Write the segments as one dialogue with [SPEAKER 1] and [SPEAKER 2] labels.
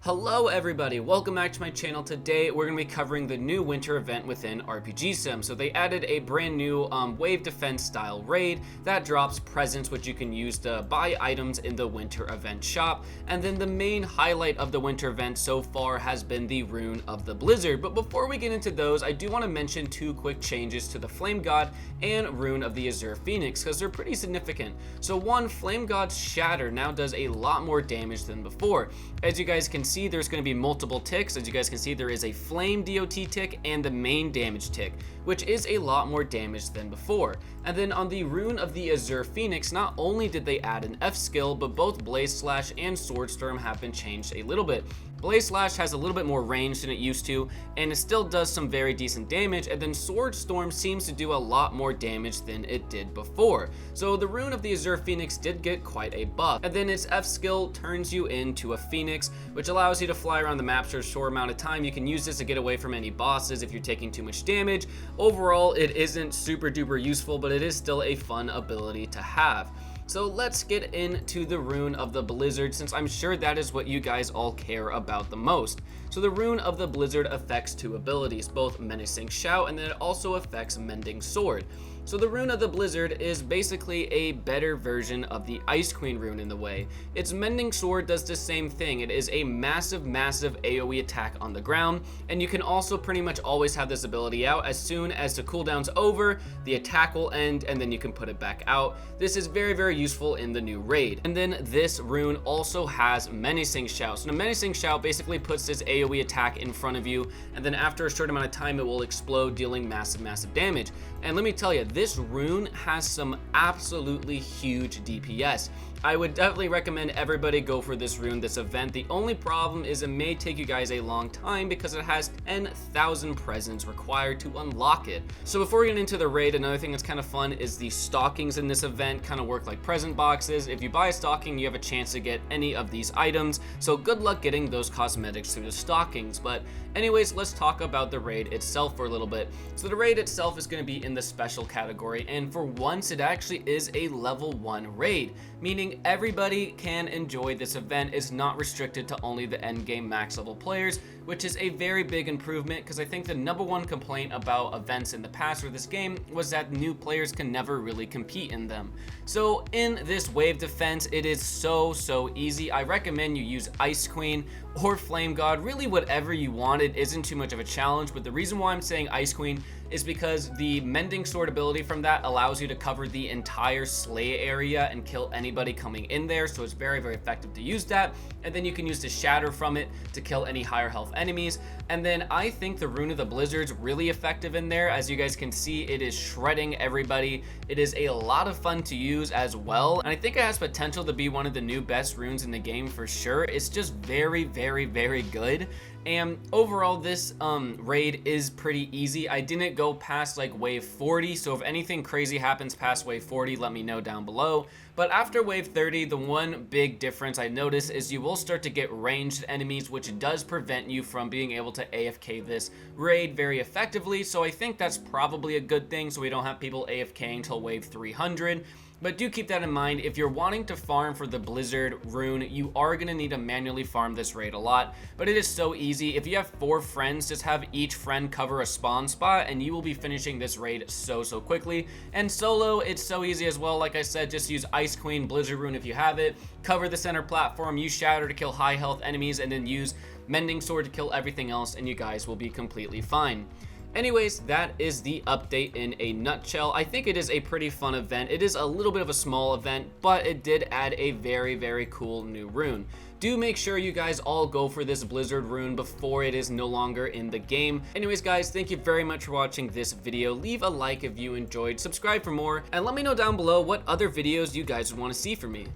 [SPEAKER 1] Hello everybody, welcome back to my channel. Today we're going to be covering the new winter event within RPG Sim. So they added a brand new wave defense style raid that drops presents which you can use to buy items in the winter event shop. And then the main highlight of the winter event so far has been the Rune of the Blizzard. But before we get into those, I do want to mention two quick changes to the Flame God and Rune of the Azure Phoenix because they're pretty significant. So one, Flame God's Shatter now does a lot more damage than before. As you guys can see, there's going to be multiple ticks. As you guys can see, there is a flame DOT tick and the main damage tick, which is a lot more damage than before. And then on the Rune of the Azure Phoenix, not only did they add an F skill, but both Blaze Slash and Sword Storm have been changed a little bit. Blaze Slash has a little bit more range than it used to, and it still does some very decent damage, and then Sword Storm seems to do a lot more damage than it did before. So the Rune of the Azure Phoenix did get quite a buff, and then its F skill turns you into a Phoenix, which allows you to fly around the map for a short amount of time. You can use this to get away from any bosses if you're taking too much damage. Overall, it isn't super duper useful, but it is still a fun ability to have. So let's get into the Rune of the Blizzard, since I'm sure that is what you guys all care about the most. So the Rune of the Blizzard affects two abilities, both Menacing Shout, and then it also affects Mending Sword. So the Rune of the Blizzard is basically a better version of the Ice Queen rune in the way. Its Mending Sword does the same thing. It is a massive AoE attack on the ground, and you can also pretty much always have this ability out. As soon as the cooldown's over, the attack will end, and then you can put it back out. This is very useful in the new raid. And then this rune also has Menacing Shout. So the Menacing Shout basically puts this AoE attack in front of you, and then after a short amount of time, it will explode, dealing massive damage. And let me tell you, this rune has some absolutely huge DPS. I would definitely recommend everybody go for this rune this event. The only problem is it may take you guys a long time because it has 10,000 presents required to unlock it. So before we get into the raid, another thing that's kind of fun is the stockings in this event kind of work like present boxes. If you buy a stocking, you have a chance to get any of these items. So good luck getting those cosmetics through the stockings. But anyways, let's talk about the raid itself for a little bit. So the raid itself is going to be in the special category, and for once it actually is a level 1 raid, meaning everybody can enjoy this event. It's not restricted to only the end game max level players, which is a very big improvement because I think the #1 complaint about events in the past for this game was that new players can never really compete in them. So in this wave defense, it is so easy. I recommend you use Ice Queen or Flame God, really whatever you want. It isn't too much of a challenge, but the reason why I'm saying Ice Queen is because the Mending Sword ability from that allows you to cover the entire slay area and kill anybody coming in there, so it's very effective to use that. And then you can use the Shatter from it to kill any higher health enemies. And then I think the Rune of the Blizzard's really effective in there. As you guys can see, it is shredding everybody. It is a lot of fun to use as well, and I think it has potential to be one of the new best runes in the game for sure. It's just very good. And overall, this raid is pretty easy. I didn't go past like wave 40, so if anything crazy happens past wave 40, let me know down below. But after wave 30, the one big difference I noticed is you will start to get ranged enemies, which does prevent you from being able to AFK this raid very effectively. So I think that's probably a good thing, so we don't have people AFKing until wave 300. But do keep that in mind. If you're wanting to farm for the Blizzard rune, you are going to need to manually farm this raid a lot, but it is so easy. If you have 4 friends, just have each friend cover a spawn spot and you will be finishing this raid so quickly. And solo, it's so easy as well. Like I said, just use Ice Queen, Blizzard rune if you have it, cover the center platform, use Shatter to kill high health enemies, and then use Mending Sword to kill everything else, and you guys will be completely fine. Anyways, that is the update in a nutshell. I think it is a pretty fun event. It is a little bit of a small event, but it did add a very cool new rune. Do make sure you guys all go for this Blizzard rune before it is no longer in the game. Anyways, guys, thank you very much for watching this video. Leave a like if you enjoyed, subscribe for more, and let me know down below what other videos you guys would want to see from me.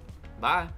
[SPEAKER 1] Bye!